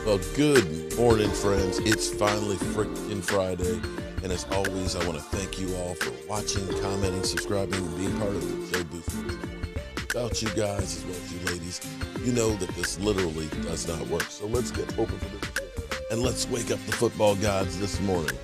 Well, good morning, friends. It's finally freaking Friday. And as always, I want to thank you all for watching, commenting, subscribing, and being part of the Joe Booth Morning. Without you guys, as well as you ladies, you know that this literally does not work. So let's get open for this. And let's wake up the football gods this morning.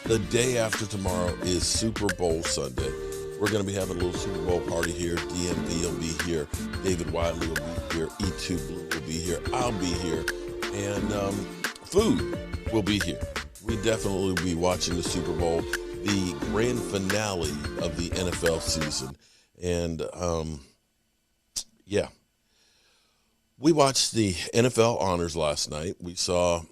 The day after tomorrow is Super Bowl Sunday. We're going to be having a little Super Bowl party here. DMV will be here. David Wiley will be here. E2 Blue will be here. I'll be here. And food will be here. We definitely will be watching the Super Bowl, the grand finale of the NFL season. And, yeah. We watched the NFL honors last night. We saw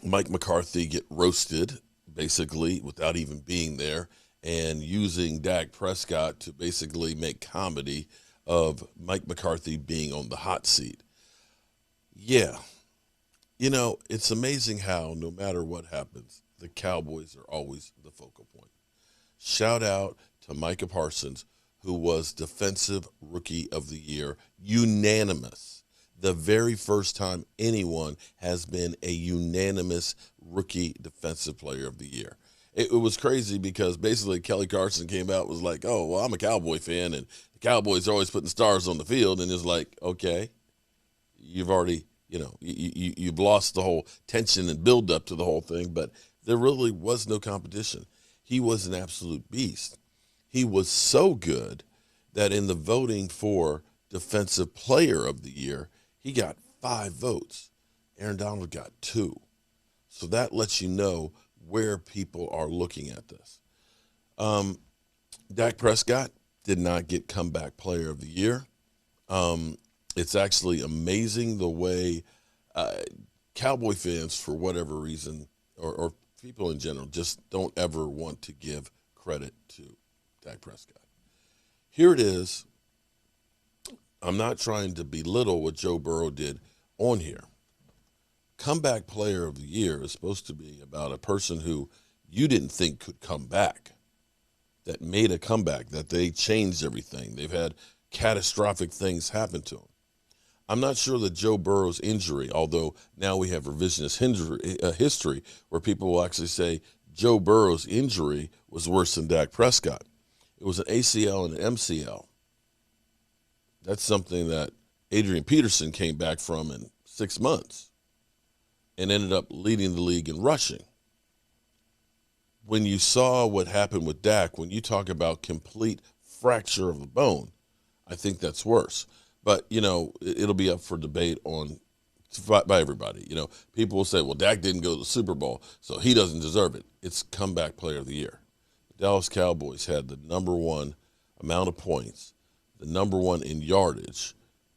Mike McCarthy get roasted, basically, without even being there, and using Dak Prescott to basically make comedy of Mike McCarthy being on the hot seat. Yeah. You know, it's amazing how no matter what happens, the Cowboys are always the focal point. Shout out to Micah Parsons, who was Defensive Rookie of the Year, unanimous. The very first time anyone has been a unanimous Rookie Defensive Player of the Year. It was crazy because basically Kelly Carson came out and was like, oh, well, I'm a Cowboy fan, and the Cowboys are always putting stars on the field. And it's like, okay, you've already – you've lost the whole tension and build up to the whole thing, but there really was no competition. He was an absolute beast. He was so good that in the voting for Defensive Player of the Year, he got 5 votes. Aaron Donald got 2. So that lets you know where people are looking at this. Dak Prescott did not get Comeback Player of the Year. It's actually amazing the way Cowboy fans, for whatever reason, or people in general, just don't ever want to give credit to Dak Prescott. Here it is. I'm not trying to belittle what Joe Burrow did on here. Comeback Player of the Year is supposed to be about a person who you didn't think could come back, that made a comeback, that they changed everything. They've had catastrophic things happen to them. I'm not sure that Joe Burrow's injury, although now we have revisionist history where people will actually say Joe Burrow's injury was worse than Dak Prescott. It was an ACL and an MCL. That's something that Adrian Peterson came back from in 6 months and ended up leading the league in rushing. When you saw what happened with Dak, when you talk about complete fracture of the bone, I think that's worse. But, you know, it'll be up for debate by everybody. You know, people will say, well, Dak didn't go to the Super Bowl, so he doesn't deserve it. It's Comeback Player of the Year. The Dallas Cowboys had the #1 amount of points, the #1 in yardage,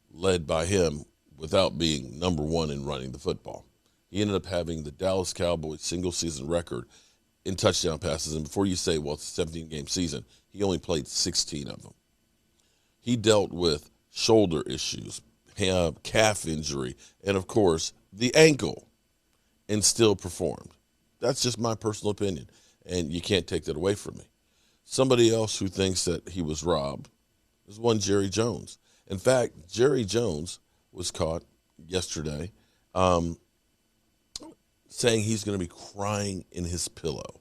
led by him without being #1 in running the football. He ended up having the Dallas Cowboys single-season record in touchdown passes. And before you say, well, it's a 17-game season, he only played 16 of them. He dealt with shoulder issues, calf injury, and, of course, the ankle, and still performed. That's just my personal opinion, and you can't take that away from me. Somebody else who thinks that he was robbed is one Jerry Jones. In fact, Jerry Jones was caught yesterday saying he's going to be crying in his pillow.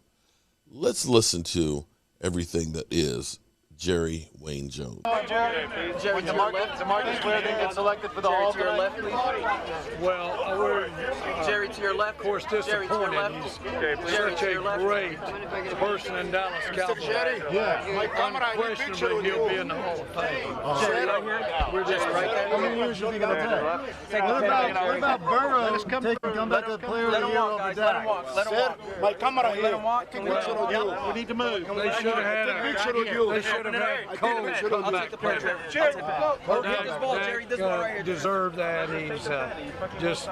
Let's listen to everything that is Jerry Wayne Jones. Jerry, when DeMarcus Ware didn't get selected for the Hall to your left, please. Well, we're Jerry to your left. Of course, disappointed. He's such a great person in Dallas Cowboys. Unquestionably, he'll be in the Hall of Fame. Jerry, right here. We're just right there. How many years you think it'll take? What about Burrow taking Comeback Player of the Year over Dak? Let him walk. My camera here. Let him walk. We need to move. They should have had Cole come back. Dak deserved that. He's just,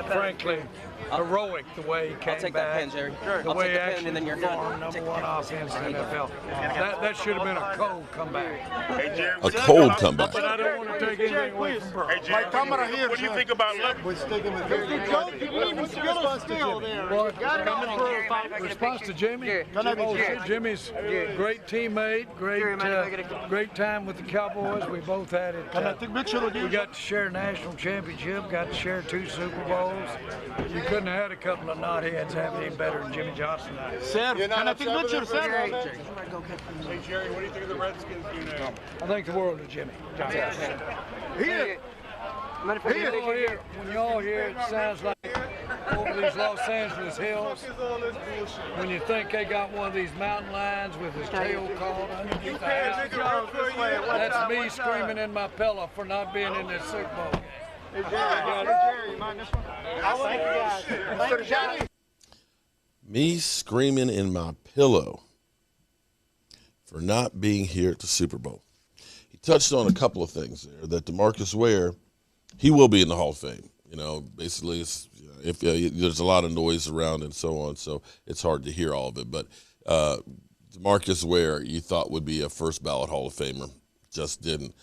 frankly, heroic the way he came I'll take back. that pen, Jerry. The I'll way take the pen, actually and then you're performed done. #1 offense in the NFL. That should have been a cold comeback. A cold comeback. But I don't want to take anything away from Burrow. My camera here. What do you think about Left? We're sticking with response to Jimmy. Response to Jimmy? Jimmy's a great teammate, great great time with the Cowboys. We both had it. We got to share a national championship, got to share 2 Super Bowls. You couldn't have had a couple of knotheads having any better than Jimmy Johnson. Hey, Jerry, what do you think of the Redskins do now? I think the world of Jimmy Johnson. When y'all hear it sounds like over these Los Angeles hills, when you think they got one of these mountain lions with his tail caught underneath the house, that's me screaming in my pillow for not being in this Super Bowl game. Hey, Jerry, you mind this one? Thank you, guys. Thank you, Johnny. Me screaming in my pillow for not being here at the Super Bowl. He touched on a couple of things there, that DeMarcus Ware, he will be in the Hall of Fame. Basically, it's, if there's a lot of noise around and so on, so it's hard to hear all of it. But DeMarcus Ware, you thought would be a first ballot Hall of Famer, just didn't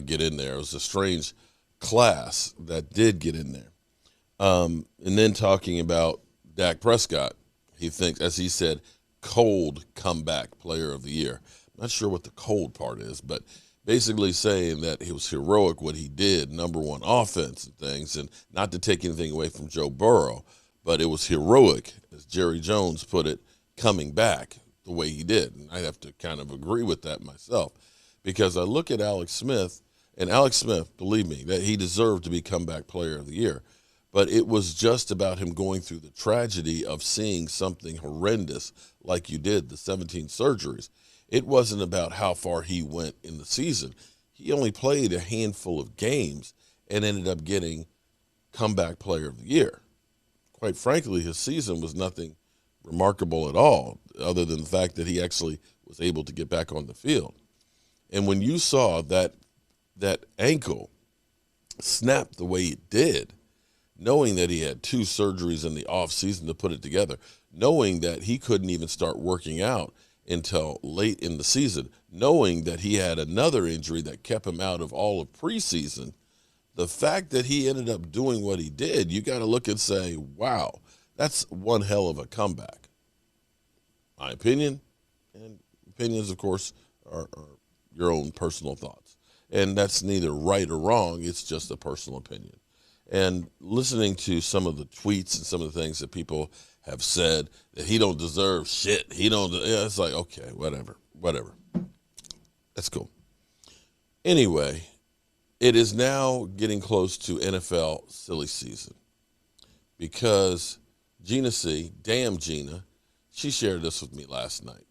get in there. It was a strange class that did get in there. And then talking about Dak Prescott, he thinks, as he said, cold comeback player of the year. I'm not sure what the cold part is, but basically saying that it was heroic what he did, number one offense and things, and not to take anything away from Joe Burrow, but it was heroic, as Jerry Jones put it, coming back the way he did. And I have to kind of agree with that myself, because I look at Alex Smith, and Alex Smith, believe me, that he deserved to be comeback player of the year. But it was just about him going through the tragedy of seeing something horrendous like you did, the 17 surgeries. It wasn't about how far he went in the season. He only played a handful of games and ended up getting comeback player of the year. Quite frankly, his season was nothing remarkable at all, other than the fact that he actually was able to get back on the field. And when you saw that ankle snap the way it did, knowing that he had 2 surgeries in the offseason to put it together, knowing that he couldn't even start working out until late in the season, knowing that he had another injury that kept him out of all of preseason, the fact that he ended up doing what he did, you got to look and say, wow, that's one hell of a comeback. My opinion, and opinions, of course, are your own personal thoughts. And that's neither right or wrong. It's just a personal opinion. And listening to some of the tweets and some of the things that people have said, that he don't deserve shit. It's like, okay, whatever. That's cool. Anyway, it is now getting close to NFL silly season, because Gina C., damn Gina, she shared this with me last night.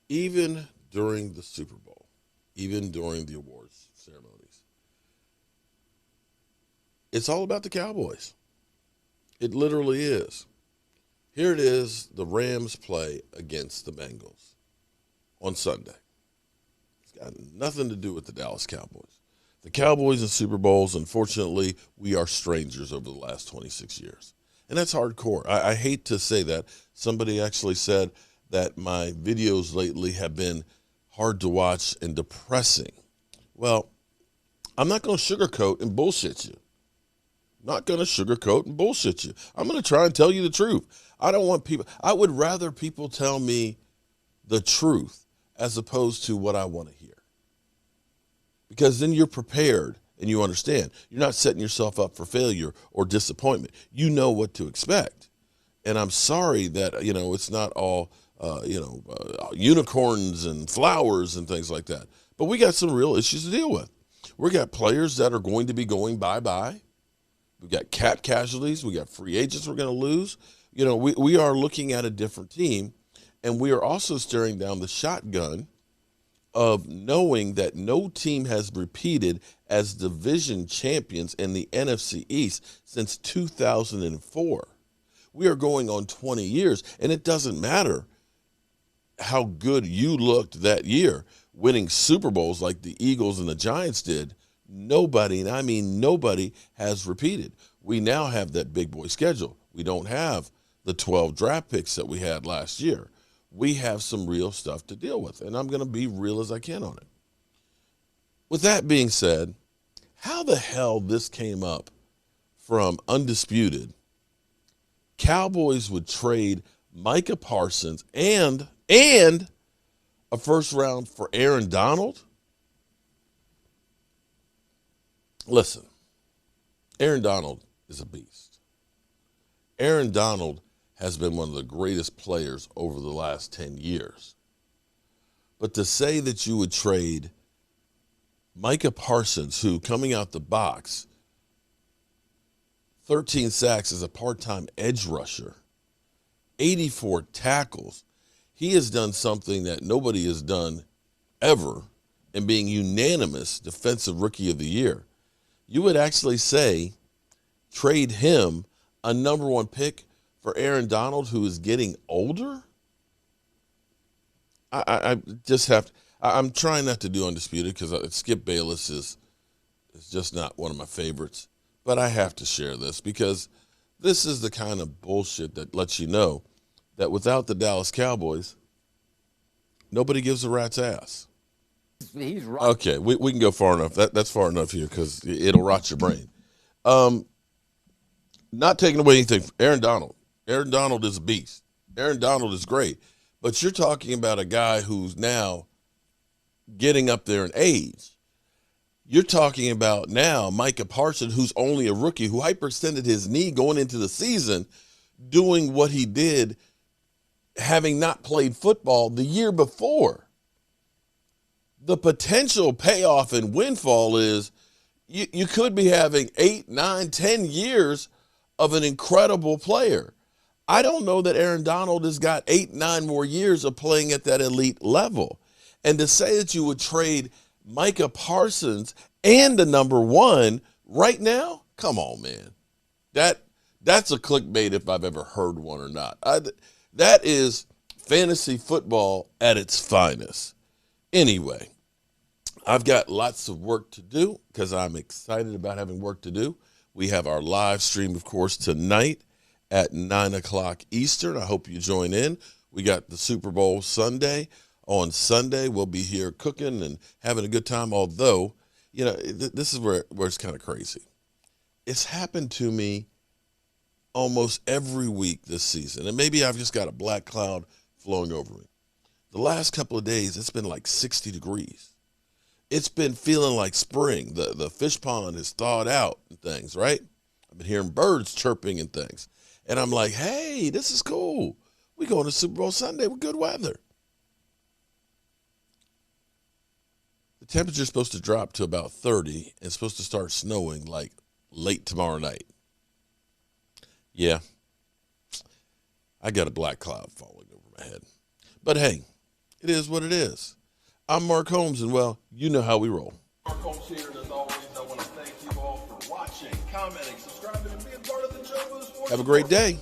Even during the Super Bowl, even during the awards ceremonies, it's all about the Cowboys. It literally is. Here it is, the Rams play against the Bengals on Sunday. It's got nothing to do with the Dallas Cowboys. The Cowboys and Super Bowls, unfortunately, we are strangers over the last 26 years. And that's hardcore. I hate to say that. Somebody actually said that my videos lately have been hard to watch and depressing. Well, I'm not going to sugarcoat and bullshit you. Not going to sugarcoat and bullshit you. I'm going to try and tell you the truth. I would rather people tell me the truth as opposed to what I want to hear. Because then you're prepared and you understand. You're not setting yourself up for failure or disappointment. You know what to expect. And I'm sorry that, it's not all unicorns and flowers and things like that. But we got some real issues to deal with. We got players that are going to be going bye-bye. We got cap casualties. We got free agents we're going to lose. We are looking at a different team, and we are also staring down the shotgun of knowing that no team has repeated as division champions in the NFC East since 2004. We are going on 20 years, and it doesn't matter how good you looked that year, winning Super Bowls like the Eagles and the Giants did. Nobody, and I mean nobody, has repeated. We now have that big boy schedule. We don't have the 12 draft picks that we had last year. We have some real stuff to deal with, and I'm going to be real as I can on it. With that being said, how the hell this came up from Undisputed. Cowboys would trade Micah Parsons and a first round for Aaron Donald. Listen, Aaron Donald is a beast. Aaron Donald has been one of the greatest players over the last 10 years. But to say that you would trade Micah Parsons, who coming out the box, 13 sacks as a part-time edge rusher, 84 tackles. He has done something that nobody has done ever in being unanimous Defensive Rookie of the Year. You would actually say trade him a number 1 pick for Aaron Donald, who is getting older? I just have to, I'm trying not to do Undisputed because Skip Bayless is just not one of my favorites. But I have to share this because this is the kind of bullshit that lets you know that without the Dallas Cowboys, nobody gives a rat's ass. He's right. Okay, we can go far enough. That's far enough here because it'll rot your brain. Not taking away anything from Aaron Donald. Aaron Donald is a beast. Aaron Donald is great. But you're talking about a guy who's now getting up there in age. You're talking about now Micah Parsons, who's only a rookie, who hyperextended his knee going into the season, doing what he did, having not played football the year before. The potential payoff and windfall is you could be having 8, 9, 10 years of an incredible player. I don't know that Aaron Donald has got 8, 9 more years of playing at that elite level. And to say that you would trade Micah Parsons and the number 1 right now, come on, man. That's a clickbait if I've ever heard one or not. That is fantasy football at its finest. Anyway, I've got lots of work to do because I'm excited about having work to do. We have our live stream, of course, tonight at 9 o'clock Eastern. I hope you join in. We got the Super Bowl Sunday. On Sunday, we'll be here cooking and having a good time, although, you know, this is where it's kind of crazy. It's happened to me almost every week this season, and maybe I've just got a black cloud flowing over me. The last couple of days, it's been like 60 degrees. It's been feeling like spring. The fish pond is thawed out and things, right? I've been hearing birds chirping and things. And I'm like, hey, this is cool. We going to Super Bowl Sunday with good weather. The temperature's supposed to drop to about 30 and it's supposed to start snowing like late tomorrow night. Yeah, I got a black cloud falling over my head. But hey, it is what it is. I'm Mark Holmes, and well, you know how we roll. Mark Holmes here, and as always, I want to thank you all for watching, commenting, subscribing, and being part of the show. Have a great day.